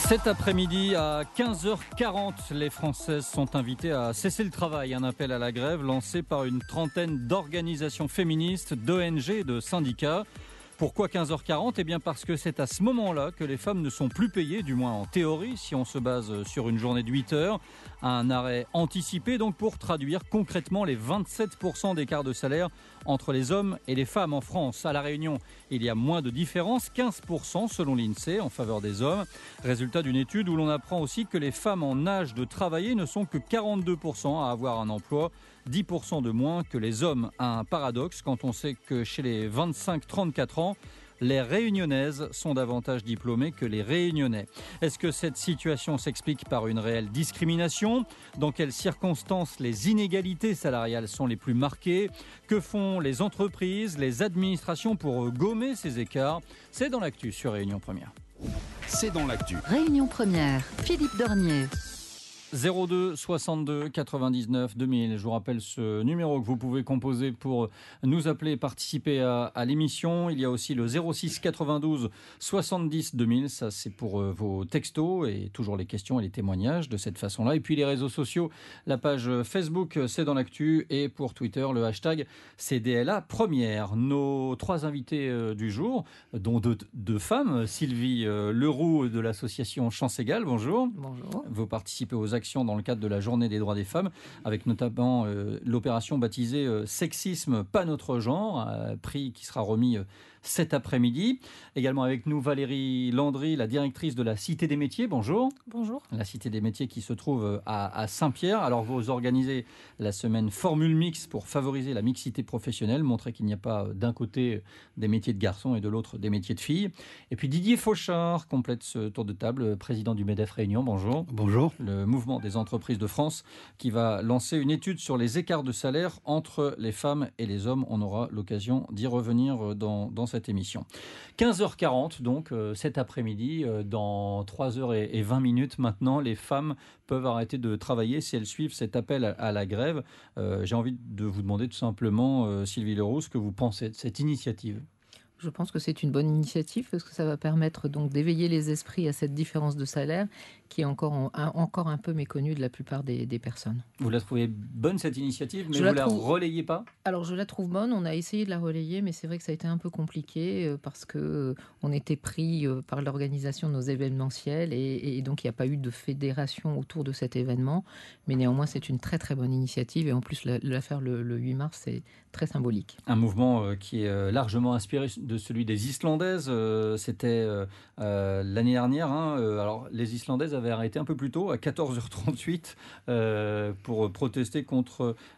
Cet après-midi à 15h40, les Françaises sont invitées à cesser le travail. Un appel à la grève lancé par une trentaine d'organisations féministes, d'ONG et de syndicats. Pourquoi 15h40 ? Eh bien parce que c'est à ce moment-là que les femmes ne sont plus payées, du moins en théorie, si on se base sur une journée de 8 heures. Un arrêt anticipé donc pour traduire concrètement les 27% d'écart de salaire entre les hommes et les femmes en France. À La Réunion, il y a moins de différence, 15% selon l'INSEE en faveur des hommes. Résultat d'une étude où l'on apprend aussi que les femmes en âge de travailler ne sont que 42% à avoir un emploi, 10% de moins que les hommes. Un paradoxe quand on sait que chez les 25-34 ans, les Réunionnaises sont davantage diplômées que les Réunionnais. Est-ce que cette situation s'explique par une réelle discrimination ? Dans quelles circonstances les inégalités salariales sont les plus marquées ? Que font les entreprises, les administrations pour gommer ces écarts ? C'est dans l'actu sur Réunion Première. C'est dans l'actu. Réunion Première, Philippe Dornier. 02 62 99 2000. Je vous rappelle ce numéro que vous pouvez composer pour nous appeler et participer à l'émission. Il y a aussi le 06 92 70 2000. Ça, c'est pour vos textos et toujours les questions et les témoignages de cette façon-là. Et puis les réseaux sociaux, la page Facebook, c'est dans l'actu. Et pour Twitter, le hashtag CDLA Première. Nos trois invités du jour, dont deux femmes. Sylvie Leroux de l'association Chance Égale. Bonjour. Bonjour. Vous participez aux actions dans le cadre de la journée des droits des femmes, avec notamment l'opération baptisée Sexisme, pas notre genre, prix qui sera remis cet après-midi. Également avec nous Valérie Landry, la directrice de la Cité des Métiers. Bonjour. Bonjour. La Cité des Métiers qui se trouve à Saint-Pierre. Alors vous organisez la semaine Formule Mix pour favoriser la mixité professionnelle, montrer qu'il n'y a pas d'un côté des métiers de garçons et de l'autre des métiers de filles. Et puis Didier Fauchard complète ce tour de table, président du MEDEF Réunion. Bonjour. Bonjour. Le mouvement des entreprises de France qui va lancer une étude sur les écarts de salaire entre les femmes et les hommes. On aura l'occasion d'y revenir dans cette émission. 15h40 donc cet après-midi, dans 3h20 minutes maintenant, les femmes peuvent arrêter de travailler si elles suivent cet appel à la grève. J'ai envie de vous demander tout simplement, Sylvie Leroux, ce que vous pensez de cette initiative. Je pense que c'est une bonne initiative parce que ça va permettre donc d'éveiller les esprits à cette différence de salaire qui est encore un peu méconnue de la plupart des personnes. Vous la trouvez bonne cette initiative, mais vous la relayez pas ? Alors je la trouve bonne, on a essayé de la relayer, mais c'est vrai que ça a été un peu compliqué parce que on était pris par l'organisation de nos événementiels et donc il n'y a pas eu de fédération autour de cet événement. Mais néanmoins c'est une très très bonne initiative et en plus la faire le 8 mars c'est très symbolique. Un mouvement qui est largement inspiré de celui des Islandaises. C'était l'année dernière. Alors les Islandaises avaient arrêté un peu plus tôt, à 14h38, pour protester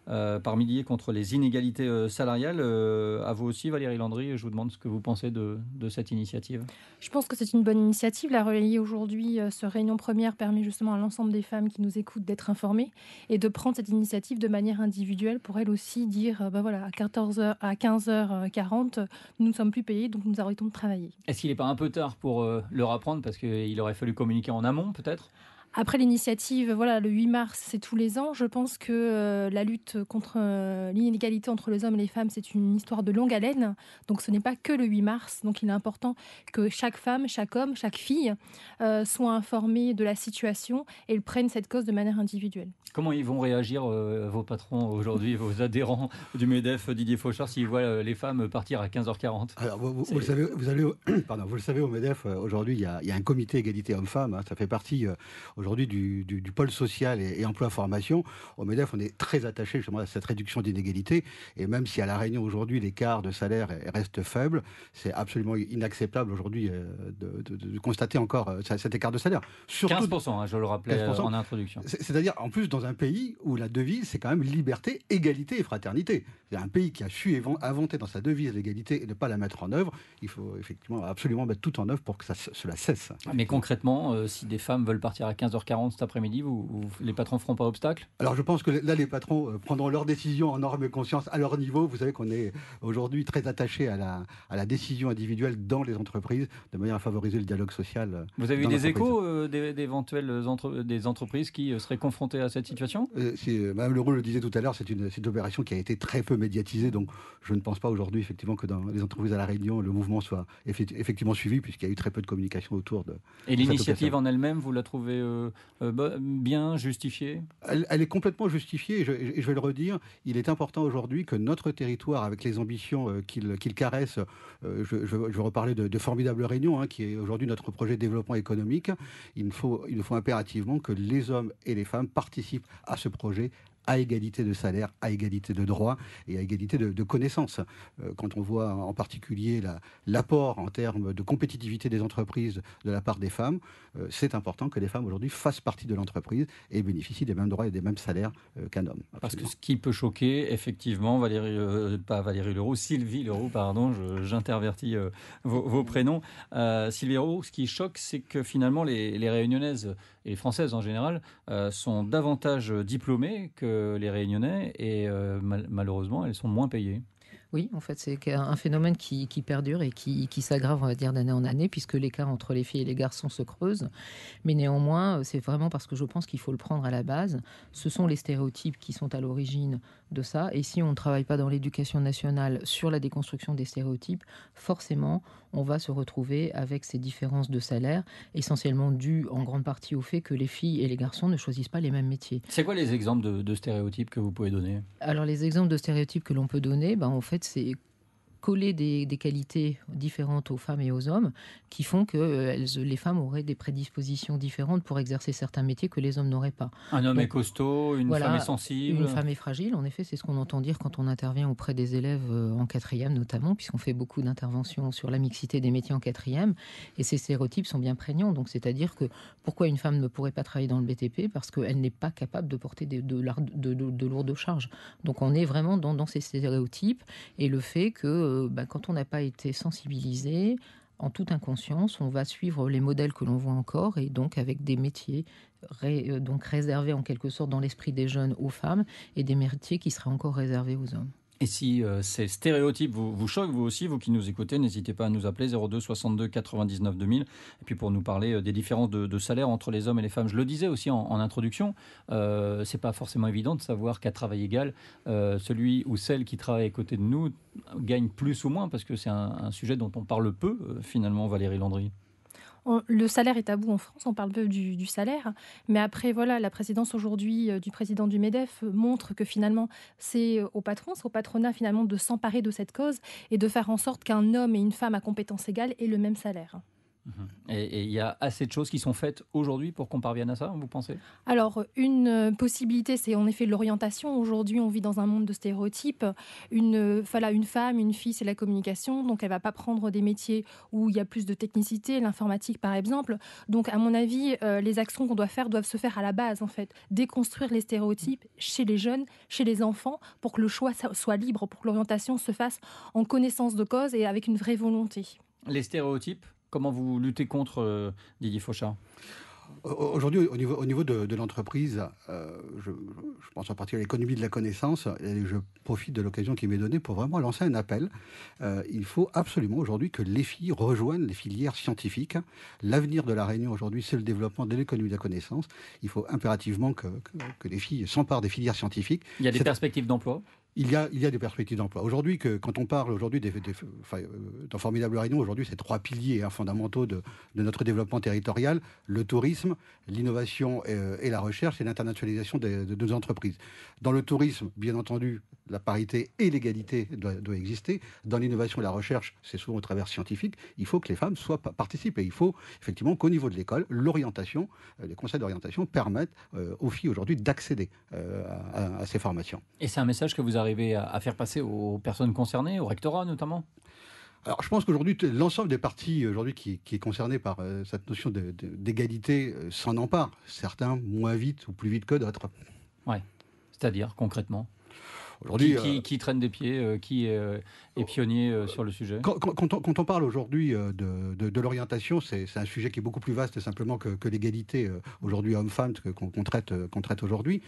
par milliers contre les inégalités salariales. À vous aussi, Valérie Landry, je vous demande ce que vous pensez de cette initiative. Je pense que c'est une bonne initiative. La relayer aujourd'hui, ce Réunion Première permet justement à l'ensemble des femmes qui nous écoutent d'être informées et de prendre cette initiative de manière individuelle pour elles aussi dire, à 15h40, nous ne sommes plus payés, donc nous arrêtons de travailler. Est-ce qu'il n'est pas un peu tard pour leur apprendre parce qu'il aurait fallu communiquer en amont peut-être ? Après l'initiative, le 8 mars, c'est tous les ans. Je pense que la lutte contre l'inégalité entre les hommes et les femmes, c'est une histoire de longue haleine. Donc ce n'est pas que le 8 mars. Donc il est important que chaque femme, chaque homme, chaque fille soit informée de la situation et prenne cette cause de manière individuelle. Comment ils vont réagir, vos patrons aujourd'hui, vos adhérents du MEDEF, Didier Fauchard, s'ils voient les femmes partir à 15h40 ? Alors, vous le savez, vous le savez, au MEDEF, aujourd'hui, il y a un comité égalité hommes-femmes. Ça fait partie aujourd'hui du pôle social et emploi-formation. Au MEDEF, on est très attaché justement à cette réduction d'inégalités. Et même si à La Réunion, aujourd'hui, l'écart de salaire reste faible, c'est absolument inacceptable aujourd'hui de constater encore cet écart de salaire. Surtout 15%, je le rappelais 15%. En introduction. C'est-à-dire, en plus, dans un pays où la devise, c'est quand même liberté, égalité et fraternité. C'est un pays qui a su inventer dans sa devise l'égalité et ne pas la mettre en œuvre. Il faut effectivement absolument mettre tout en œuvre pour que cela cesse. Mais concrètement, si des femmes veulent partir à 15h40, 15h40 cet après-midi, les patrons ne feront pas obstacle? Alors je pense que là, les patrons prendront leurs décisions en norme et conscience à leur niveau. Vous savez qu'on est aujourd'hui très attaché à la décision individuelle dans les entreprises, de manière à favoriser le dialogue social. Vous avez eu des échos d'éventuelles des entreprises qui seraient confrontées à cette situation? Madame Leroux le disait tout à l'heure, c'est une opération qui a été très peu médiatisée, donc je ne pense pas aujourd'hui effectivement que dans les entreprises à La Réunion, le mouvement soit effectivement suivi, puisqu'il y a eu très peu de communication autour de. Et l'initiative en elle-même, vous la trouvez bien justifiée? Elle est complètement justifiée, et je vais le redire, il est important aujourd'hui que notre territoire, avec les ambitions qu'il caresse, je vais reparler de Formidable Réunion, qui est aujourd'hui notre projet de développement économique, il nous faut impérativement que les hommes et les femmes participent à ce projet à égalité de salaire, à égalité de droits et à égalité de connaissances. Quand on voit en particulier l'apport en termes de compétitivité des entreprises de la part des femmes, c'est important que les femmes aujourd'hui fassent partie de l'entreprise et bénéficient des mêmes droits et des mêmes salaires qu'un homme. Absolument. Parce que ce qui peut choquer, effectivement, Sylvie Leroux, pardon, j'intervertis vos prénoms. Sylvie Leroux, ce qui choque, c'est que finalement les Réunionnaises et les Françaises en général sont davantage diplômées que les Réunionnais et malheureusement elles sont moins payées. Oui, en fait, c'est un phénomène qui perdure et qui s'aggrave, on va dire, d'année en année, puisque l'écart entre les filles et les garçons se creuse. Mais néanmoins, c'est vraiment parce que je pense qu'il faut le prendre à la base. Ce sont les stéréotypes qui sont à l'origine de ça. Et si on ne travaille pas dans l'éducation nationale sur la déconstruction des stéréotypes, forcément, on va se retrouver avec ces différences de salaire, essentiellement dues en grande partie au fait que les filles et les garçons ne choisissent pas les mêmes métiers. C'est quoi les exemples de stéréotypes que vous pouvez donner? Alors, les exemples de stéréotypes que l'on peut donner, en fait, c'est coller des qualités différentes aux femmes et aux hommes qui font que les femmes auraient des prédispositions différentes pour exercer certains métiers que les hommes n'auraient pas. Un homme est costaud, une femme est sensible. Une femme est fragile, en effet, c'est ce qu'on entend dire quand on intervient auprès des élèves en quatrième notamment, puisqu'on fait beaucoup d'interventions sur la mixité des métiers en quatrième, et ces stéréotypes sont bien prégnants. Donc, c'est-à-dire que pourquoi une femme ne pourrait pas travailler dans le BTP? Parce qu'elle n'est pas capable de porter de lourdes charges. Donc, on est vraiment dans ces stéréotypes, et le fait que quand on n'a pas été sensibilisé, en toute inconscience, on va suivre les modèles que l'on voit encore, et donc avec des métiers donc réservés en quelque sorte dans l'esprit des jeunes aux femmes, et des métiers qui seraient encore réservés aux hommes. Et si ces stéréotypes vous choquent, vous aussi, vous qui nous écoutez, n'hésitez pas à nous appeler 02 62 99 2000. Et puis pour nous parler des différences de salaire entre les hommes et les femmes. Je le disais aussi en introduction, c'est pas forcément évident de savoir qu'à travail égal, celui ou celle qui travaille à côté de nous gagne plus ou moins, parce que c'est un sujet dont on parle peu, finalement, Valérie Landry. Le salaire est tabou en France, on parle peu du salaire, mais après voilà, la présidence aujourd'hui du président du MEDEF montre que finalement c'est au patronat finalement de s'emparer de cette cause et de faire en sorte qu'un homme et une femme à compétences égales aient le même salaire. Et il y a assez de choses qui sont faites aujourd'hui pour qu'on parvienne à ça, vous pensez? Alors, une possibilité, c'est en effet l'orientation. Aujourd'hui, on vit dans un monde de stéréotypes. Une femme, une fille, c'est la communication. Donc, elle ne va pas prendre des métiers où il y a plus de technicité, l'informatique par exemple. Donc, à mon avis, les actions qu'on doit faire doivent se faire à la base, en fait. Déconstruire les stéréotypes chez les jeunes, chez les enfants, pour que le choix soit libre, pour que l'orientation se fasse en connaissance de cause et avec une vraie volonté. Les stéréotypes, comment vous luttez contre, Didier Fauchard? Aujourd'hui, au niveau de l'entreprise, je pense en particulier à l'économie de la connaissance, et je profite de l'occasion qui m'est donnée pour vraiment lancer un appel. Il faut absolument aujourd'hui que les filles rejoignent les filières scientifiques. L'avenir de La Réunion aujourd'hui, c'est le développement de l'économie de la connaissance. Il faut impérativement que les filles s'emparent des filières scientifiques. Il y a des perspectives d'emploi? Il y a des perspectives d'emploi. Aujourd'hui, quand on parle aujourd'hui dans Formidable Réunion, aujourd'hui, c'est 3 piliers fondamentaux de notre développement territorial: le tourisme, l'innovation et la recherche, et l'internationalisation de nos entreprises. Dans le tourisme, bien entendu, la parité et l'égalité doit exister. Dans l'innovation et la recherche, c'est souvent au travers scientifique. Il faut que les femmes participent, et il faut effectivement qu'au niveau de l'école, l'orientation, les conseils d'orientation permettent aux filles aujourd'hui d'accéder à ces formations. Et c'est un message que vous arrivez à faire passer aux personnes concernées, au rectorat notamment? Alors, je pense qu'aujourd'hui, l'ensemble des partis aujourd'hui qui est concerné par cette notion d'égalité s'en empare. Certains moins vite ou plus vite que d'autres. Ouais. C'est-à-dire, concrètement? Aujourd'hui, qui traîne des pieds, qui est pionnier sur le sujet? Quand on parle aujourd'hui de l'orientation, c'est un sujet qui est beaucoup plus vaste simplement que l'égalité aujourd'hui homme-femme qu'on traite aujourd'hui.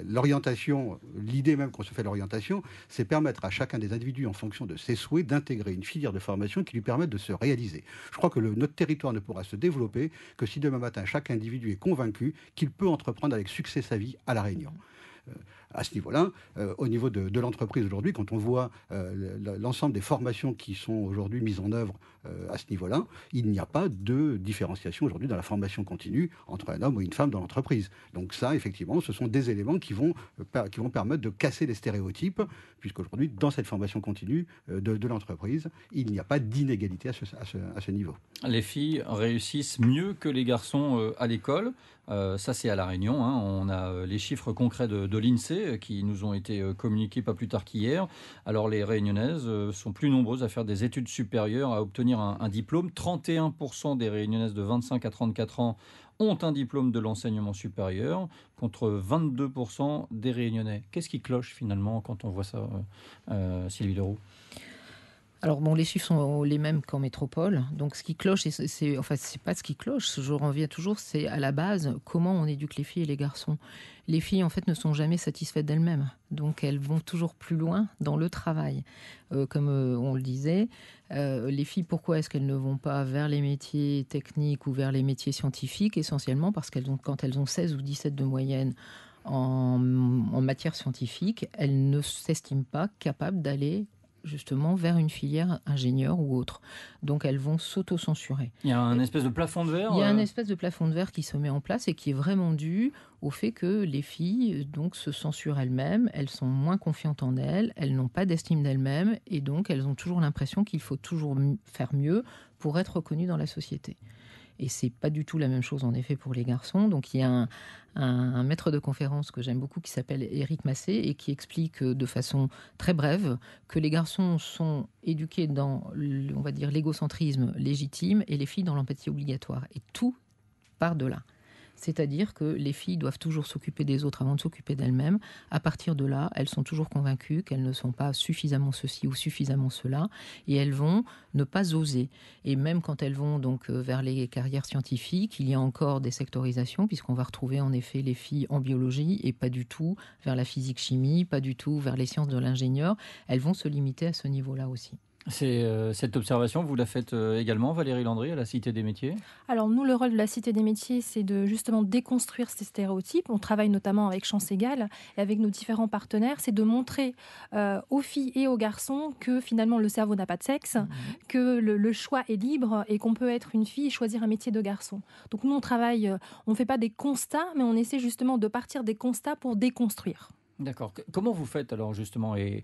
L'orientation, l'idée même qu'on se fait de l'orientation, c'est permettre à chacun des individus, en fonction de ses souhaits, d'intégrer une filière de formation qui lui permette de se réaliser. Je crois que notre territoire ne pourra se développer que si demain matin, chaque individu est convaincu qu'il peut entreprendre avec succès sa vie à La Réunion. À ce niveau-là, au niveau de l'entreprise aujourd'hui, quand on voit l'ensemble des formations qui sont aujourd'hui mises en œuvre à ce niveau-là, il n'y a pas de différenciation aujourd'hui dans la formation continue entre un homme ou une femme dans l'entreprise. Donc ça, effectivement, ce sont des éléments qui vont permettre de casser les stéréotypes, puisqu'aujourd'hui, dans cette formation continue de l'entreprise, il n'y a pas d'inégalité à ce niveau. Les filles réussissent mieux que les garçons à l'école. Ça, c'est à La Réunion. On a les chiffres concrets de l'INSEE qui nous ont été communiqués pas plus tard qu'hier. Alors, les Réunionnaises sont plus nombreuses à faire des études supérieures, à obtenir un diplôme. 31% des Réunionnaises de 25 à 34 ans ont un diplôme de l'enseignement supérieur, contre 22% des Réunionnais. Qu'est-ce qui cloche finalement quand on voit ça, Sylvie Leroux? Alors bon, les chiffres sont les mêmes qu'en métropole. Donc ce qui cloche, c'est pas ce qui cloche. Je reviens toujours, c'est à la base comment on éduque les filles et les garçons. Les filles en fait ne sont jamais satisfaites d'elles-mêmes, donc elles vont toujours plus loin dans le travail. Comme on le disait, les filles, pourquoi est-ce qu'elles ne vont pas vers les métiers techniques ou vers les métiers scientifiques? Essentiellement parce quand elles ont 16 ou 17 de moyenne en matière scientifique, elles ne s'estiment pas capables d'aller justement vers une filière ingénieur ou autre. Donc elles vont s'auto-censurer. Il y a un espèce de plafond de verre. Il y a un espèce de plafond de verre qui se met en place et qui est vraiment dû au fait que les filles donc se censurent elles-mêmes, elles sont moins confiantes en elles n'ont pas d'estime d'elles-mêmes et donc elles ont toujours l'impression qu'il faut toujours faire mieux pour être reconnues dans la société. Et c'est pas du tout la même chose en effet pour les garçons. Donc il y a un maître de conférence que j'aime beaucoup qui s'appelle Éric Massé et qui explique de façon très brève que les garçons sont éduqués dans, on va dire, l'égocentrisme légitime et les filles dans l'empathie obligatoire. Et tout part de là. C'est-à-dire que les filles doivent toujours s'occuper des autres avant de s'occuper d'elles-mêmes. À partir de là, elles sont toujours convaincues qu'elles ne sont pas suffisamment ceci ou suffisamment cela, et elles vont ne pas oser. Et même quand elles vont donc vers les carrières scientifiques, il y a encore des sectorisations, puisqu'on va retrouver en effet les filles en biologie et pas du tout vers la physique-chimie, pas du tout vers les sciences de l'ingénieur. Elles vont se limiter à ce niveau-là aussi. Cette observation, vous la faites également, Valérie Landry, à la Cité des métiers? Alors nous, le rôle de la Cité des métiers, c'est de justement déconstruire ces stéréotypes. On travaille notamment avec Chance Égale et avec nos différents partenaires. C'est de montrer aux filles et aux garçons que finalement le cerveau n'a pas de sexe, que le choix est libre et qu'on peut être une fille et choisir un métier de garçon. Donc nous, on travaille, on ne fait pas des constats, mais on essaie justement de partir des constats pour déconstruire. D'accord. Comment vous faites alors justement et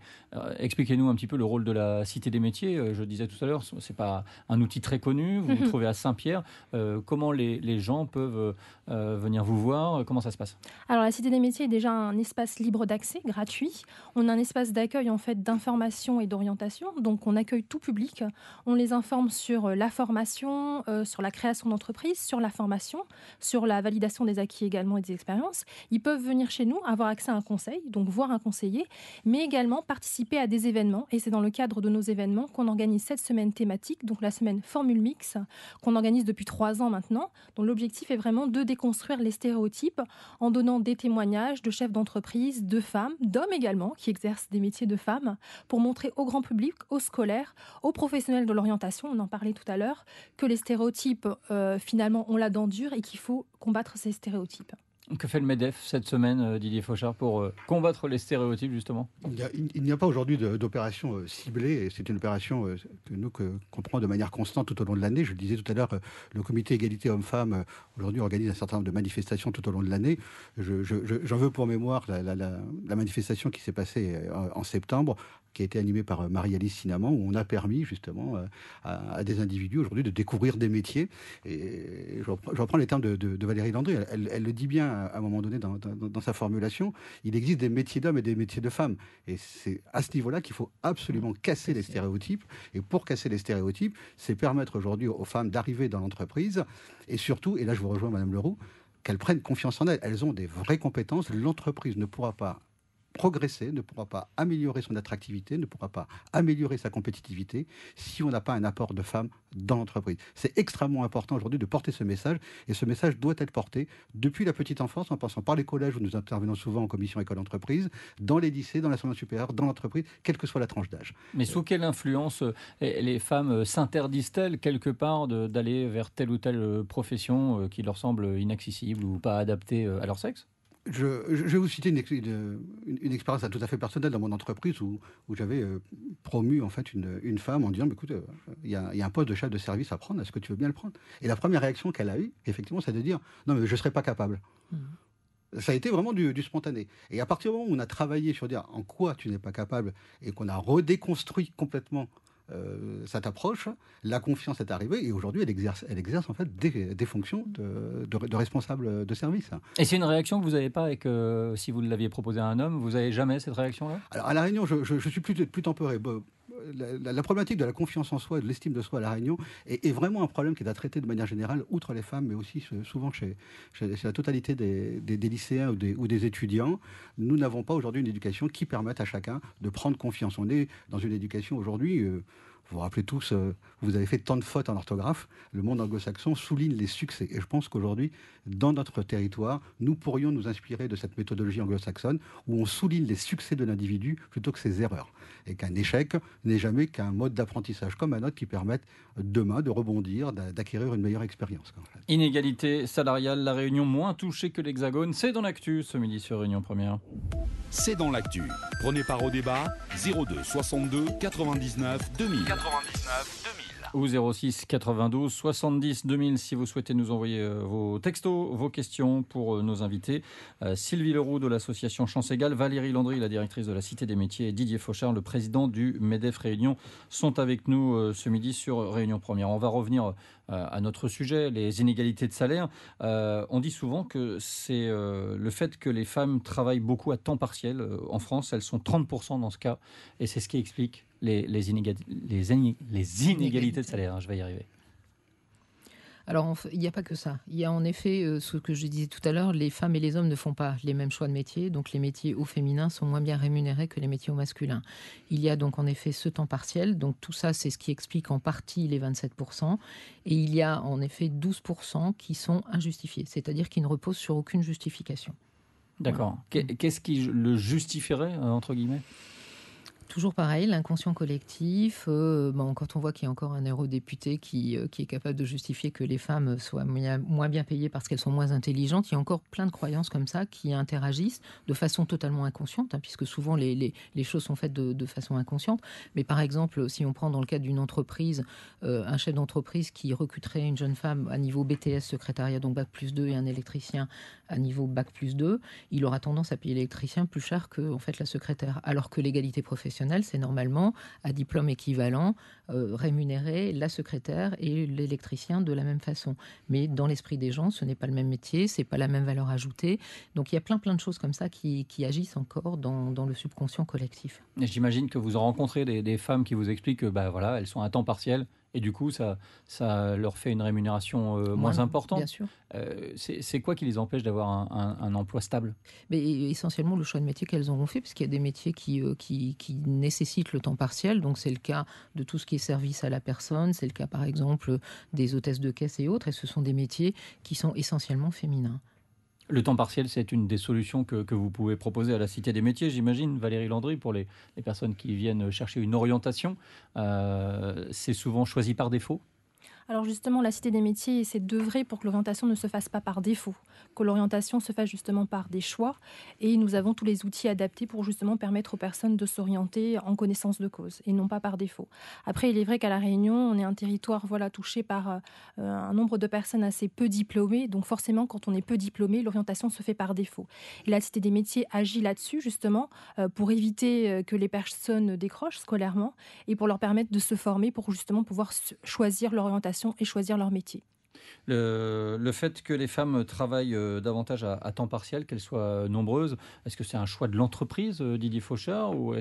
expliquez-nous un petit peu le rôle de la Cité des métiers. Je disais tout à l'heure, c'est pas un outil très connu. Vous vous trouvez à Saint-Pierre. Comment les gens peuvent venir vous voir? Comment ça se passe? Alors la Cité des métiers est déjà un espace libre d'accès, gratuit. On a un espace d'accueil en fait d'information et d'orientation. Donc on accueille tout public. On les informe sur la formation, sur la création d'entreprise, sur la formation, sur la validation des acquis également et des expériences. Ils peuvent venir chez nous, avoir accès à un conseil, donc voir un conseiller, mais également participer à des événements. Et c'est dans le cadre de nos événements qu'on organise cette semaine thématique, donc la semaine Formule Mix, qu'on organise depuis 3 ans maintenant. Donc l'objectif est vraiment de déconstruire les stéréotypes en donnant des témoignages de chefs d'entreprise, de femmes, d'hommes également, qui exercent des métiers de femmes, pour montrer au grand public, aux scolaires, aux professionnels de l'orientation, on en parlait tout à l'heure, que les stéréotypes, finalement, ont la dent dure et qu'il faut combattre ces stéréotypes. Que fait le MEDEF cette semaine, Didier Fauchard, pour combattre les stéréotypes, justement? Il n'y a pas aujourd'hui d'opération ciblée, et c'est une opération qu'on prend de manière constante tout au long de l'année. Je le disais tout à l'heure, le comité égalité hommes-femmes, aujourd'hui, organise un certain nombre de manifestations tout au long de l'année. J'en veux pour mémoire la manifestation qui s'est passée en septembre, qui a été animée par Marie-Alice Sinaman, où on a permis justement à des individus aujourd'hui de découvrir des métiers. Et je reprends les termes de Valérie Landry, elle le dit bien à un moment donné dans sa formulation, il existe des métiers d'hommes et des métiers de femmes. Et c'est à ce niveau-là qu'il faut absolument casser les stéréotypes. Et pour casser les stéréotypes, c'est permettre aujourd'hui aux femmes d'arriver dans l'entreprise. Et surtout, et là je vous rejoins Madame Leroux, qu'elles prennent confiance en elles. Elles ont des vraies compétences. L'entreprise ne pourra pas progresser, ne pourra pas améliorer son attractivité, ne pourra pas améliorer sa compétitivité si on n'a pas un apport de femmes dans l'entreprise. C'est extrêmement important aujourd'hui de porter ce message, et ce message doit être porté depuis la petite enfance, en passant par les collèges où nous intervenons souvent en commission école d'entreprise, dans les lycées, dans l'enseignement supérieur, dans l'entreprise, quelle que soit la tranche d'âge. Mais sous quelle influence les femmes s'interdisent-elles quelque part d'aller vers telle ou telle profession qui leur semble inaccessible ou pas adaptée à leur sexe ? Je vais vous citer une expérience tout à fait personnelle dans mon entreprise où j'avais promu en fait une femme en disant écoute, il y a un poste de chef de service à prendre, est-ce que tu veux bien le prendre? Et la première réaction qu'elle a eue, effectivement, c'est de dire non, mais je ne serais pas capable. Ça a été vraiment du spontané. Et à partir du moment où on a travaillé sur dire en quoi tu n'es pas capable et qu'on a redéconstruit complètement cette approche, la confiance est arrivée et aujourd'hui elle exerce en fait des fonctions de responsable de service. Et c'est une réaction que vous n'avez pas avec, si vous l'aviez proposé à un homme, vous n'avez jamais cette réaction-là? Alors à La Réunion, je suis plus tempéré. La problématique de la confiance en soi et de l'estime de soi à La Réunion est vraiment un problème qui est à traiter de manière générale, outre les femmes, mais aussi souvent chez la totalité des lycéens ou des étudiants. Nous n'avons pas aujourd'hui une éducation qui permette à chacun de prendre confiance. On est dans une éducation aujourd'hui... vous vous rappelez tous, vous avez fait tant de fautes en orthographe, le monde anglo-saxon souligne les succès. Et je pense qu'aujourd'hui, dans notre territoire, nous pourrions nous inspirer de cette méthodologie anglo-saxonne où on souligne les succès de l'individu plutôt que ses erreurs. Et qu'un échec n'est jamais qu'un mode d'apprentissage comme un autre qui permette demain de rebondir, d'acquérir une meilleure expérience. Inégalité salariale, La Réunion moins touchée que l'Hexagone, c'est dans l'actu ce midi sur Réunion Première. C'est dans l'actu. Prenez part au débat 02 62 99 2000. Ou 06 92 70 2000 si vous souhaitez nous envoyer vos textos, vos questions pour nos invités. Sylvie Leroux de l'association Chance Égale, Valérie Landry, la directrice de la Cité des Métiers, et Didier Fauchard, le président du MEDEF Réunion, sont avec nous ce midi sur Réunion Première. On va revenir à notre sujet, les inégalités de salaire. On dit souvent que c'est le fait que les femmes travaillent beaucoup à temps partiel. En France, elles sont 30% dans ce cas, et c'est ce qui explique les inégalités de salaire, je vais y arriver. Alors, il n'y a pas que ça. Il y a en effet, ce que je disais tout à l'heure, les femmes et les hommes ne font pas les mêmes choix de métier. Donc, les métiers au féminin sont moins bien rémunérés que les métiers au masculin. Il y a donc en effet ce temps partiel. Donc, tout ça, c'est ce qui explique en partie les 27%. Et il y a en effet 12% qui sont injustifiés, c'est-à-dire qui ne reposent sur aucune justification. D'accord. Voilà. Qu'est-ce qui le justifierait, entre guillemets ? Toujours pareil, l'inconscient collectif, quand on voit qu'il y a encore un eurodéputé qui est capable de justifier que les femmes soient moins bien payées parce qu'elles sont moins intelligentes, il y a encore plein de croyances comme ça qui interagissent de façon totalement inconsciente, puisque souvent les choses sont faites de façon inconsciente. Mais par exemple, si on prend dans le cadre d'une entreprise, un chef d'entreprise qui recruterait une jeune femme à niveau BTS secrétariat, donc Bac+2, et un électricien à niveau Bac+2, il aura tendance à payer l'électricien plus cher que en fait, la secrétaire, alors que l'égalité professionnelle, c'est normalement, à diplôme équivalent, rémunérer la secrétaire et l'électricien de la même façon. Mais dans l'esprit des gens, ce n'est pas le même métier, c'est pas la même valeur ajoutée. Donc il y a plein de choses comme ça qui agissent encore dans le subconscient collectif. Et j'imagine que vous en rencontrez des femmes qui vous expliquent que elles sont à temps partiel. Et du coup, ça leur fait une rémunération moins importante. Bien sûr. C'est quoi qui les empêche d'avoir un emploi stable ? Mais essentiellement, le choix de métier qu'elles auront fait, parce qu'il y a des métiers qui nécessitent le temps partiel. Donc, c'est le cas de tout ce qui est service à la personne. C'est le cas, par exemple, des hôtesses de caisse et autres. Et ce sont des métiers qui sont essentiellement féminins. Le temps partiel, c'est une des solutions que vous pouvez proposer à la Cité des Métiers, j'imagine, Valérie Landry, pour les personnes qui viennent chercher une orientation. C'est souvent choisi par défaut ? Alors justement, la Cité des Métiers essaie d'œuvrer pour que l'orientation ne se fasse pas par défaut, que l'orientation se fasse justement par des choix. Et nous avons tous les outils adaptés pour justement permettre aux personnes de s'orienter en connaissance de cause et non pas par défaut. Après, il est vrai qu'à La Réunion, on est un territoire touché par un nombre de personnes assez peu diplômées. Donc forcément, quand on est peu diplômé, l'orientation se fait par défaut. Et la Cité des Métiers agit là-dessus justement pour éviter que les personnes décrochent scolairement et pour leur permettre de se former pour justement pouvoir choisir l'orientation et choisir leur métier. Le fait que les femmes travaillent davantage à temps partiel, qu'elles soient nombreuses, est-ce que c'est un choix de l'entreprise, Didier Fauchard, ou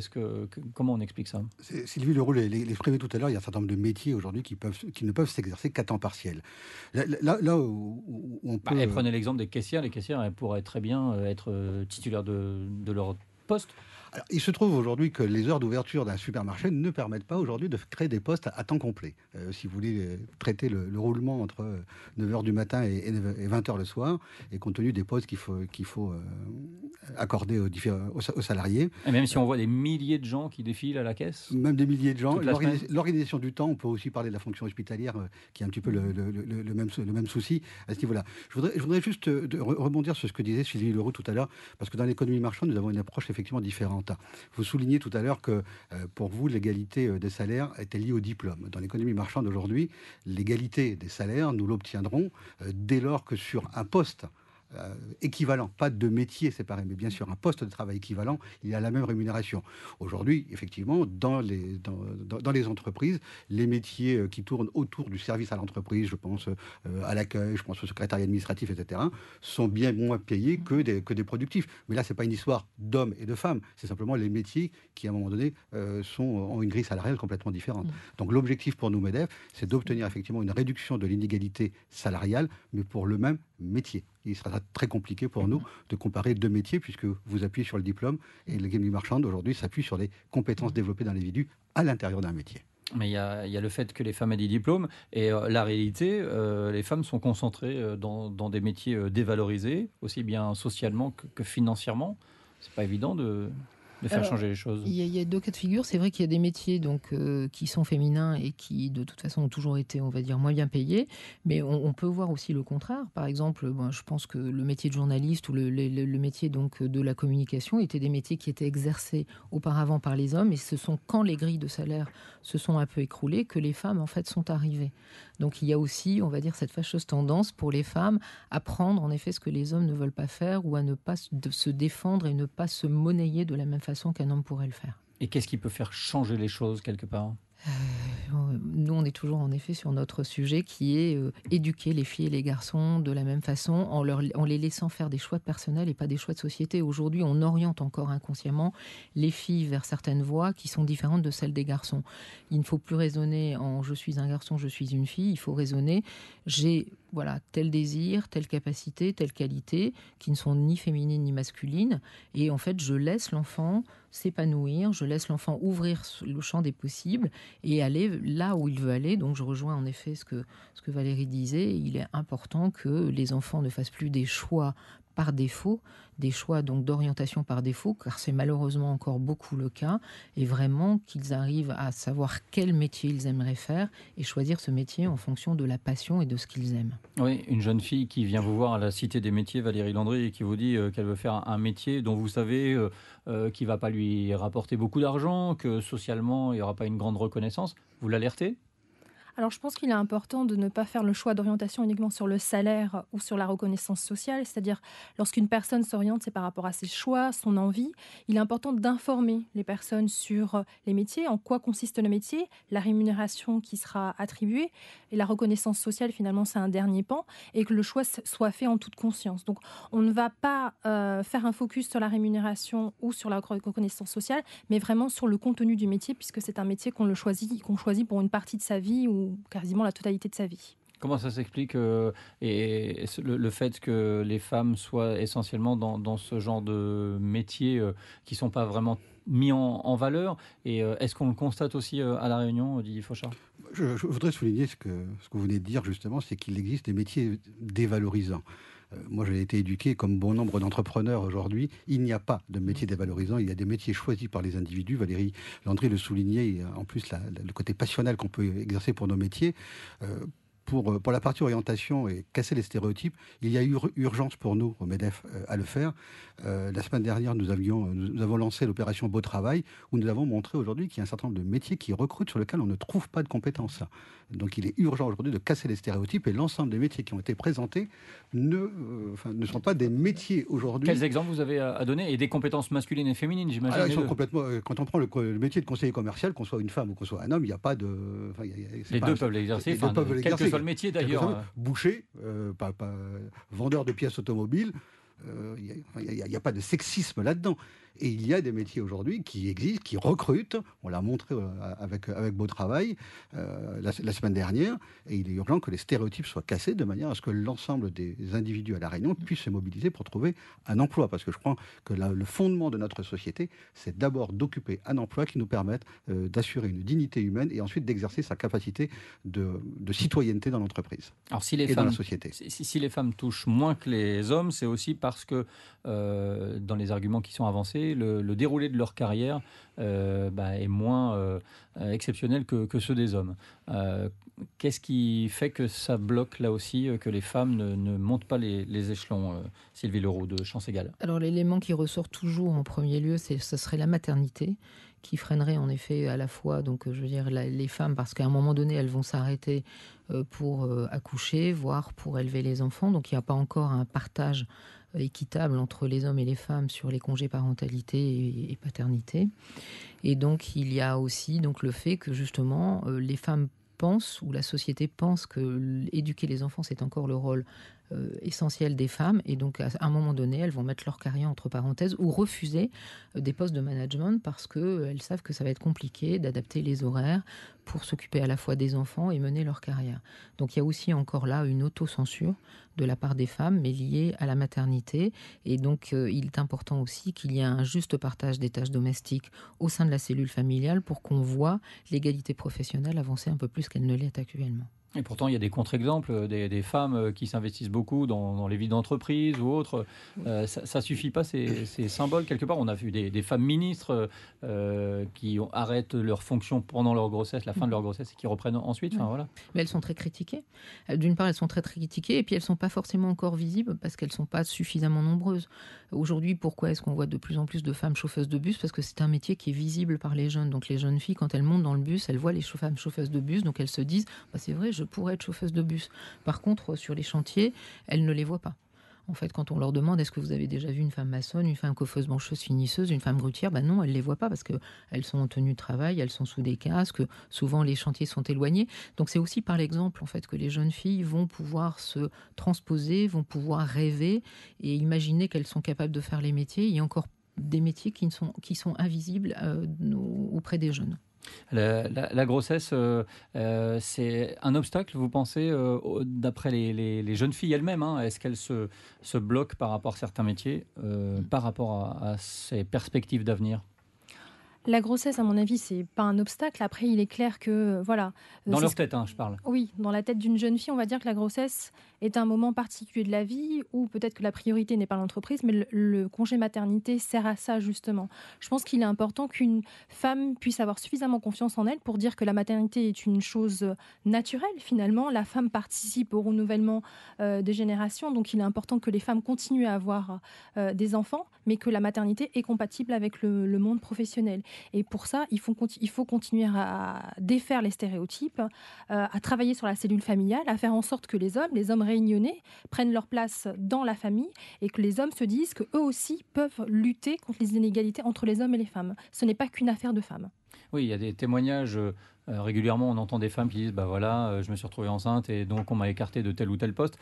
comment on explique ça ? Sylvie Leroux l'exprimait tout à l'heure, il y a un certain nombre de métiers aujourd'hui qui ne peuvent s'exercer qu'à temps partiel. Là où on peut... Prenez l'exemple des caissières. Les caissières, elles pourraient très bien être titulaires de leur postes? Alors, il se trouve aujourd'hui que les heures d'ouverture d'un supermarché ne permettent pas aujourd'hui de créer des postes à temps complet. Si vous voulez traiter le roulement entre 9h du matin et 20h le soir, et compte tenu des postes qu'il faut accorder aux salariés. Et même si on voit des milliers de gens qui défilent à la caisse? Même des milliers de gens. Toute la semaine. L'organisation du temps, on peut aussi parler de la fonction hospitalière, qui est un petit peu le même souci à ce niveau-là. Je voudrais juste rebondir sur ce que disait Sylvie Leroux tout à l'heure, parce que dans l'économie marchande, nous avons une approche effectivement différente. Vous soulignez tout à l'heure que pour vous, l'égalité des salaires était liée au diplôme. Dans l'économie marchande aujourd'hui, l'égalité des salaires, nous l'obtiendrons dès lors que sur un poste équivalent, pas de métier séparé, mais bien sûr un poste de travail équivalent, il y a la même rémunération. Aujourd'hui, effectivement, dans les entreprises, les métiers qui tournent autour du service à l'entreprise, je pense à l'accueil, je pense au secrétariat administratif, etc., sont bien moins payés que des productifs. Mais là, c'est pas une histoire d'hommes et de femmes, c'est simplement les métiers qui, à un moment donné, ont une grille salariale complètement différente. Donc l'objectif pour nous, MEDEF, c'est d'obtenir effectivement une réduction de l'inégalité salariale, mais pour le même métier. Il sera très compliqué pour nous de comparer deux métiers, puisque vous appuyez sur le diplôme, et l'économie marchande aujourd'hui s'appuie sur les compétences développées dans l'individu à l'intérieur d'un métier. Mais il y a le fait que les femmes aient des diplômes, et la réalité, les femmes sont concentrées dans des métiers dévalorisés, aussi bien socialement que financièrement. C'est pas évident de faire changer les choses. Il y a deux cas de figure. C'est vrai qu'il y a des métiers qui sont féminins et qui, de toute façon, ont toujours été, on va dire, moins bien payés. Mais on peut voir aussi le contraire. Par exemple, je pense que le métier de journaliste ou le métier donc, de la communication étaient des métiers qui étaient exercés auparavant par les hommes. Et ce sont quand les grilles de salaire se sont un peu écroulées que les femmes, en fait, sont arrivées. Donc il y a aussi, on va dire, cette fâcheuse tendance pour les femmes à prendre, en effet, ce que les hommes ne veulent pas faire ou à ne pas se défendre et ne pas se monnayer de la même façon qu'un homme pourrait le faire. Et qu'est-ce qui peut faire changer les choses quelque part ? Nous, on est toujours en effet sur notre sujet qui est éduquer les filles et les garçons de la même façon en les laissant faire des choix personnels et pas des choix de société. Aujourd'hui, on oriente encore inconsciemment les filles vers certaines voies qui sont différentes de celles des garçons. Il ne faut plus raisonner en « je suis un garçon, je suis une fille ». Il faut raisonner « j'ai tel désir, telle capacité, telle qualité qui ne sont ni féminines ni masculines ». Et en fait, je laisse l'enfant s'épanouir, je laisse l'enfant ouvrir le champ des possibles et aller là où il veut aller. Donc je rejoins en effet ce que Valérie disait. Il est important que les enfants ne fassent plus des choix par défaut, des choix donc d'orientation par défaut, car c'est malheureusement encore beaucoup le cas, et vraiment qu'ils arrivent à savoir quel métier ils aimeraient faire et choisir ce métier en fonction de la passion et de ce qu'ils aiment. Oui, une jeune fille qui vient vous voir à la Cité des métiers, Valérie Landry, et qui vous dit qu'elle veut faire un métier dont vous savez qu'il ne va pas lui rapporter beaucoup d'argent, que socialement il n'y aura pas une grande reconnaissance, vous l'alertez ? Alors je pense qu'il est important de ne pas faire le choix d'orientation uniquement sur le salaire ou sur la reconnaissance sociale, c'est-à-dire lorsqu'une personne s'oriente, c'est par rapport à ses choix, son envie. Il est important d'informer les personnes sur les métiers, en quoi consiste le métier, la rémunération qui sera attribuée, et la reconnaissance sociale finalement c'est un dernier pan, et que le choix soit fait en toute conscience. Donc on ne va pas faire un focus sur la rémunération ou sur la reconnaissance sociale, mais vraiment sur le contenu du métier, puisque c'est un métier qu'on choisit pour une partie de sa vie ou quasiment la totalité de sa vie. Comment ça s'explique et le fait que les femmes soient essentiellement dans ce genre de métiers qui ne sont pas vraiment mis en valeur, et est-ce qu'on le constate aussi à La Réunion, Didier Fauchard ? Je voudrais souligner ce que vous venez de dire justement, c'est qu'il existe des métiers dévalorisants. Moi, j'ai été éduqué comme bon nombre d'entrepreneurs aujourd'hui. Il n'y a pas de métier dévalorisant. Il y a des métiers choisis par les individus. Valérie Landry le soulignait. Et en plus, le côté passionnel qu'on peut exercer pour nos métiers. Pour la partie orientation et casser les stéréotypes, il y a eu urgence pour nous, au MEDEF, à le faire. La semaine dernière, nous avons lancé l'opération Beau Travail, où nous avons montré aujourd'hui qu'il y a un certain nombre de métiers qui recrutent sur lesquels on ne trouve pas de compétences. Donc il est urgent aujourd'hui de casser les stéréotypes, et l'ensemble des métiers qui ont été présentés ne sont pas des métiers aujourd'hui. Quels exemples vous avez à donner ? Et des compétences masculines et féminines, j'imagine. Ils sont complètement, quand on prend le métier de conseiller commercial, qu'on soit une femme ou qu'on soit un homme, il n'y a pas de... Les deux peuvent l'exercer, quel que soit le métier d'ailleurs. Boucher, vendeur de pièces automobiles, il n'y a pas de sexisme là-dedans. Et il y a des métiers aujourd'hui qui existent, qui recrutent. On l'a montré avec Beau Travail la semaine dernière. Et il est urgent que les stéréotypes soient cassés de manière à ce que l'ensemble des individus à La Réunion puissent se mobiliser pour trouver un emploi. Parce que je crois que le fondement de notre société, c'est d'abord d'occuper un emploi qui nous permette d'assurer une dignité humaine et ensuite d'exercer sa capacité de citoyenneté dans l'entreprise. Alors dans la société. Si les femmes touchent moins que les hommes, c'est aussi parce que dans les arguments qui sont avancés, le déroulé de leur carrière est moins exceptionnel que ceux des hommes. Qu'est-ce qui fait que ça bloque là aussi, que les femmes ne montent pas les échelons, Sylvie Leroux de Chance Égale? Alors l'élément qui ressort toujours en premier lieu, ce serait la maternité, qui freinerait en effet à la fois les femmes, parce qu'à un moment donné, elles vont s'arrêter pour accoucher, voire pour élever les enfants. Donc il n'y a pas encore un partage équitable entre les hommes et les femmes sur les congés parentalité et paternité. Et donc il y a aussi le fait que justement les femmes pensent, ou la société pense, que éduquer les enfants, c'est encore le rôle essentiel des femmes, et donc à un moment donné, elles vont mettre leur carrière entre parenthèses ou refuser des postes de management parce qu'elles savent que ça va être compliqué d'adapter les horaires pour s'occuper à la fois des enfants et mener leur carrière. Donc il y a aussi encore là une autocensure de la part des femmes, mais liée à la maternité, et donc il est important aussi qu'il y ait un juste partage des tâches domestiques au sein de la cellule familiale pour qu'on voit l'égalité professionnelle avancer un peu plus qu'elle ne l'est actuellement. Et pourtant, il y a des contre-exemples, des femmes qui s'investissent beaucoup dans les vies d'entreprise ou autres. Ça suffit pas, ces symboles. Quelque part, on a vu des femmes ministres qui arrêtent leur fonction pendant leur grossesse, la fin de leur grossesse, et qui reprennent ensuite. Enfin, voilà. Mais elles sont très critiquées. D'une part, elles sont très critiquées, et puis elles ne sont pas forcément encore visibles parce qu'elles ne sont pas suffisamment nombreuses. Aujourd'hui, pourquoi est-ce qu'on voit de plus en plus de femmes chauffeuses de bus? Parce que c'est un métier qui est visible par les jeunes. Donc les jeunes filles, quand elles montent dans le bus, elles voient les femmes chauffeuses de bus, donc elles se disent c'est vrai, je pourrais être chauffeuse de bus. Par contre, sur les chantiers, elles ne les voient pas. En fait, quand on leur demande est-ce que vous avez déjà vu une femme maçonne, une femme coiffeuse, bancheuse, finisseuse, une femme grutière, non, elles ne les voient pas parce qu'elles sont en tenue de travail, elles sont sous des casques, souvent les chantiers sont éloignés. Donc c'est aussi par l'exemple en fait, que les jeunes filles vont pouvoir se transposer, vont pouvoir rêver et imaginer qu'elles sont capables de faire les métiers. Il y a encore des métiers qui sont invisibles auprès des jeunes. La grossesse, c'est un obstacle, vous pensez, d'après les jeunes filles elles-mêmes, est-ce qu'elles se bloquent par rapport à certains métiers, par rapport à ces perspectives d'avenir? La grossesse, à mon avis, c'est pas un obstacle. Après, il est clair que, voilà... Dans leur tête, je parle. Oui, dans la tête d'une jeune fille, on va dire que la grossesse est un moment particulier de la vie où peut-être que la priorité n'est pas l'entreprise, mais le congé maternité sert à ça, justement. Je pense qu'il est important qu'une femme puisse avoir suffisamment confiance en elle pour dire que la maternité est une chose naturelle, finalement. La femme participe au renouvellement des générations, donc il est important que les femmes continuent à avoir des enfants, mais que la maternité est compatible avec le monde professionnel. Et pour ça, il faut continuer à défaire les stéréotypes, à travailler sur la cellule familiale, à faire en sorte que les hommes réunionnais, prennent leur place dans la famille et que les hommes se disent qu'eux aussi peuvent lutter contre les inégalités entre les hommes et les femmes. Ce n'est pas qu'une affaire de femmes. Oui, il y a des témoignages. Régulièrement, on entend des femmes qui disent je me suis retrouvée enceinte et donc on m'a écarté de tel ou tel poste.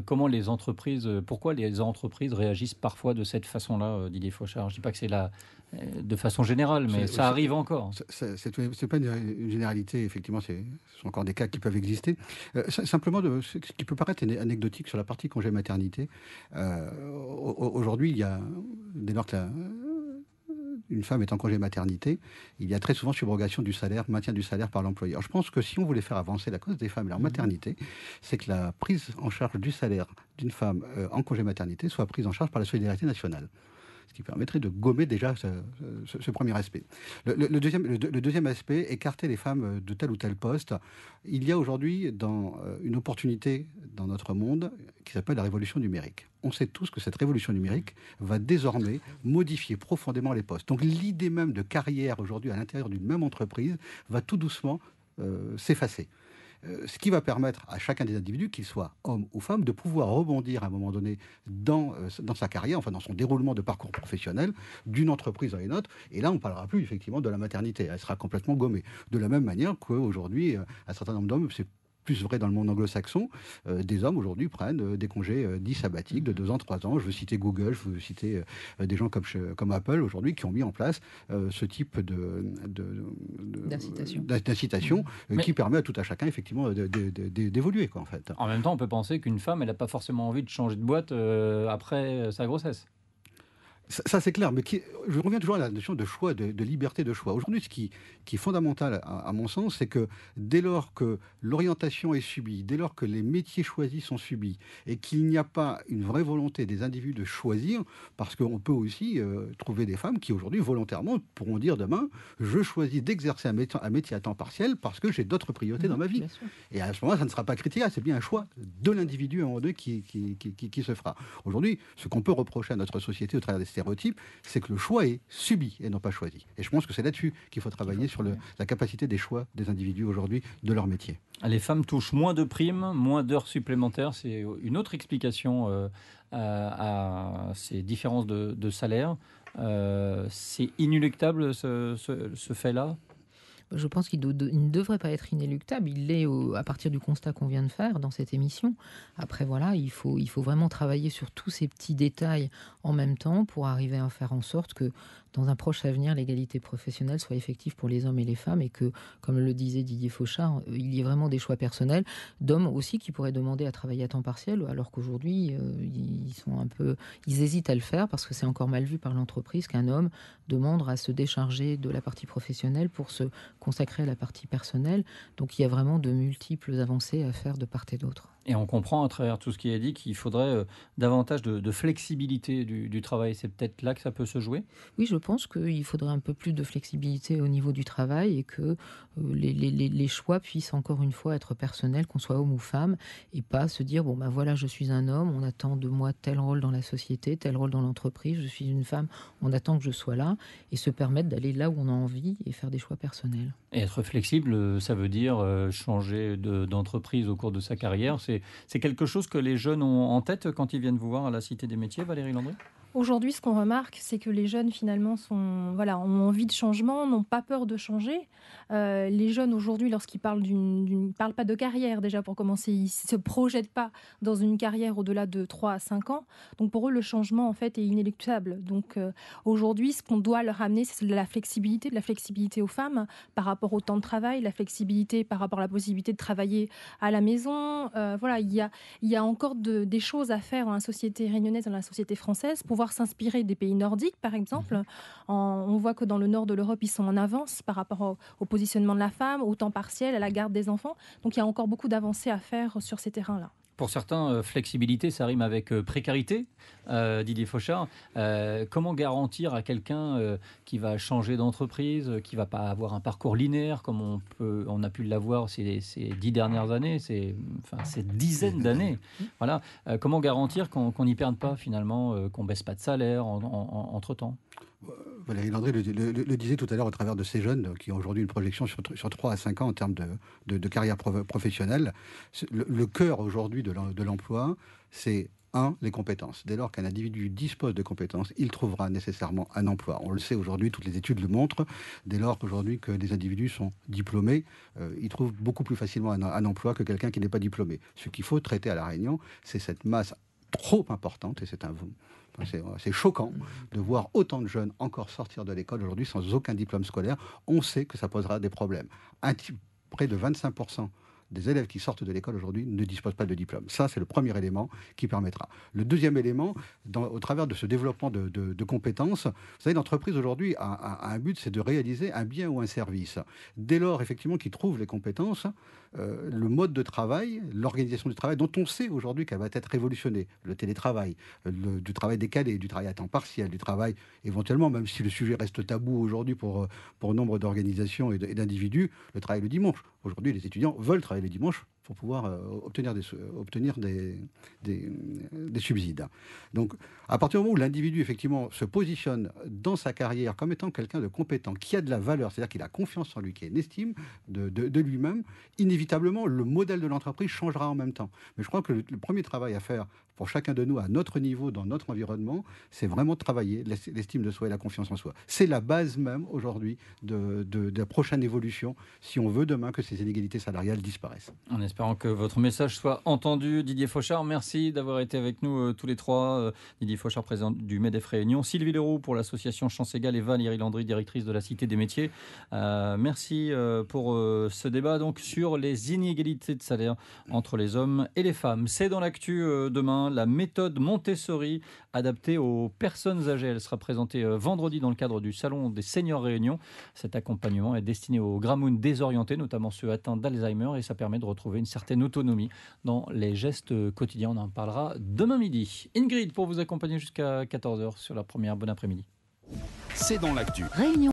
Pourquoi les entreprises réagissent parfois de cette façon-là, Didier Fauchard? Je ne dis pas que c'est de façon générale, mais ça arrive encore. C'est pas une généralité, effectivement, ce sont encore des cas qui peuvent exister. Simplement, ce qui peut paraître anecdotique sur la partie congé maternité, aujourd'hui, il y a, dès lors que une femme est en congé maternité, il y a très souvent subrogation du salaire, maintien du salaire par l'employeur. Je pense que si on voulait faire avancer la cause des femmes et leur maternité, c'est que la prise en charge du salaire d'une femme en congé maternité soit prise en charge par la solidarité nationale. Ce qui permettrait de gommer déjà ce premier aspect. Le deuxième aspect, écarter les femmes de tel ou tel poste. Il y a aujourd'hui une opportunité dans notre monde qui s'appelle la révolution numérique. On sait tous que cette révolution numérique va désormais modifier profondément les postes. Donc l'idée même de carrière aujourd'hui à l'intérieur d'une même entreprise va tout doucement s'effacer. Ce qui va permettre à chacun des individus, qu'il soit homme ou femme, de pouvoir rebondir à un moment donné dans sa carrière, enfin dans son déroulement de parcours professionnel, d'une entreprise à une autre. Et là, on ne parlera plus effectivement de la maternité. Elle sera complètement gommée. De la même manière qu'aujourd'hui, un certain nombre d'hommes, c'est plus vrai dans le monde anglo-saxon, des hommes aujourd'hui prennent des congés dits sabbatiques de 2 ans, 3 ans. Je veux citer Google, je veux citer des gens comme Apple aujourd'hui qui ont mis en place ce type d'incitation qui permet à tout un chacun effectivement d'évoluer, quoi, en fait. En même temps, on peut penser qu'une femme, elle n'a pas forcément envie de changer de boîte après sa grossesse. Ça, c'est clair, mais je reviens toujours à la notion de choix, de liberté de choix. Aujourd'hui, ce qui est fondamental, à mon sens, c'est que dès lors que l'orientation est subie, dès lors que les métiers choisis sont subis, et qu'il n'y a pas une vraie volonté des individus de choisir, parce qu'on peut aussi trouver des femmes qui, aujourd'hui, volontairement, pourront dire demain, je choisis d'exercer un métier à temps partiel parce que j'ai d'autres priorités dans ma vie. Et à ce moment-là, ça ne sera pas critiqué, c'est bien un choix de l'individu à un moment donné qui se fera. Aujourd'hui, ce qu'on peut reprocher à notre société au travers des stéréotypes, c'est que le choix est subi et non pas choisi. Et je pense que c'est là-dessus qu'il faut travailler, sur la capacité des choix des individus aujourd'hui de leur métier. Les femmes touchent moins de primes, moins d'heures supplémentaires. C'est une autre explication à ces différences de salaire. C'est inéluctable ce fait-là ? Je pense qu'il ne devrait pas être inéluctable. Il l'est à partir du constat qu'on vient de faire dans cette émission. Après, voilà, il faut vraiment travailler sur tous ces petits détails en même temps pour arriver à faire en sorte que, dans un proche avenir, l'égalité professionnelle soit effective pour les hommes et les femmes et que, comme le disait Didier Fauchard, il y ait vraiment des choix personnels d'hommes aussi qui pourraient demander à travailler à temps partiel, alors qu'aujourd'hui, ils hésitent à le faire parce que c'est encore mal vu par l'entreprise qu'un homme demande à se décharger de la partie professionnelle pour se consacrer à la partie personnelle. Donc il y a vraiment de multiples avancées à faire de part et d'autre. Et on comprend à travers tout ce qui est dit qu'il faudrait davantage de flexibilité du travail. C'est peut-être là que ça peut se jouer ? Oui, je pense qu'il faudrait un peu plus de flexibilité au niveau du travail et que les choix puissent encore une fois être personnels, qu'on soit homme ou femme, et pas se dire, bon ben voilà, je suis un homme, on attend de moi tel rôle dans la société, tel rôle dans l'entreprise, je suis une femme, on attend que je sois là, et se permettre d'aller là où on a envie et faire des choix personnels. Et être flexible, ça veut dire changer d'entreprise au cours de sa carrière. C'est quelque chose que les jeunes ont en tête quand ils viennent vous voir à la Cité des Métiers, Valérie Landry ? Aujourd'hui, ce qu'on remarque, c'est que les jeunes, finalement, ont envie de changement, n'ont pas peur de changer. Les jeunes, aujourd'hui, lorsqu'ils parlent parlent pas de carrière, déjà, pour commencer. Ils ne se projettent pas dans une carrière au-delà de 3 à 5 ans. Donc, pour eux, le changement, en fait, est inéluctable. Donc, aujourd'hui, ce qu'on doit leur amener, c'est de la flexibilité aux femmes par rapport au temps de travail, la flexibilité par rapport à la possibilité de travailler à la maison. Il y a encore des choses à faire dans la société réunionnaise, dans la société française, pouvoir s'inspirer des pays nordiques, par exemple. On voit que dans le nord de l'Europe, ils sont en avance par rapport au positionnement de la femme, au temps partiel, à la garde des enfants. Donc il y a encore beaucoup d'avancées à faire sur ces terrains-là. Pour certains, flexibilité, ça rime avec précarité. Didier Fauchard, comment garantir à quelqu'un qui va changer d'entreprise, qui ne va pas avoir un parcours linéaire comme on a pu l'avoir ces 10 dernières années, ces dizaines d'années. Voilà. Comment garantir qu'on n'y perde pas finalement, qu'on ne baisse pas de salaire entre-temps ? Valérie Landry le disait tout à l'heure au travers de ces jeunes qui ont aujourd'hui une projection sur 3 à 5 ans en termes de carrière professionnelle. Le cœur aujourd'hui de l'emploi, c'est les compétences. Dès lors qu'un individu dispose de compétences, il trouvera nécessairement un emploi. On le sait aujourd'hui, toutes les études le montrent. Dès lors qu'aujourd'hui que les individus sont diplômés, ils trouvent beaucoup plus facilement un emploi que quelqu'un qui n'est pas diplômé. Ce qu'il faut traiter à La Réunion, c'est cette masse trop importante, et c'est choquant de voir autant de jeunes encore sortir de l'école aujourd'hui sans aucun diplôme scolaire. On sait que ça posera des problèmes. Près de 25% des élèves qui sortent de l'école aujourd'hui ne disposent pas de diplôme. Ça, c'est le premier élément qui permettra. Le deuxième élément, au travers de ce développement de compétences, vous savez, l'entreprise aujourd'hui a un but, c'est de réaliser un bien ou un service. Dès lors, effectivement, qu'ils trouvent les compétences, le mode de travail, l'organisation du travail, dont on sait aujourd'hui qu'elle va être révolutionnée, le télétravail, du travail décalé, du travail à temps partiel, du travail éventuellement, même si le sujet reste tabou aujourd'hui pour nombre d'organisations et d'individus, le travail le dimanche. Aujourd'hui, les étudiants veulent travailler le dimanche pour pouvoir obtenir des subsides. Donc, à partir du moment où l'individu, effectivement, se positionne dans sa carrière comme étant quelqu'un de compétent, qui a de la valeur, c'est-à-dire qu'il a confiance en lui, qui a une estime de lui-même, inévitablement, le modèle de l'entreprise changera en même temps. Mais je crois que le premier travail à faire pour chacun de nous, à notre niveau, dans notre environnement, c'est vraiment de travailler l'estime de soi et la confiance en soi. C'est la base même, aujourd'hui, de la prochaine évolution, si on veut demain que ces inégalités salariales disparaissent. On espère Espérons que votre message soit entendu. Didier Fauchard, merci d'avoir été avec nous tous les trois. Didier Fauchard, président du MEDEF Réunion, Sylvie Leroux pour l'association Chance Égale et Valérie Landry, directrice de la Cité des Métiers. Merci pour ce débat donc sur les inégalités de salaire entre les hommes et les femmes. C'est dans l'actu demain, la méthode Montessori adaptée aux personnes âgées. Elle sera présentée vendredi dans le cadre du Salon des Seniors Réunion. Cet accompagnement est destiné aux gramounes désorientés, notamment ceux atteints d'Alzheimer, et ça permet de retrouver une certaine autonomie dans les gestes quotidiens. On en parlera demain midi. Ingrid pour vous accompagner jusqu'à 14h sur la première. Bon après-midi. C'est dans l'actu. Réunion.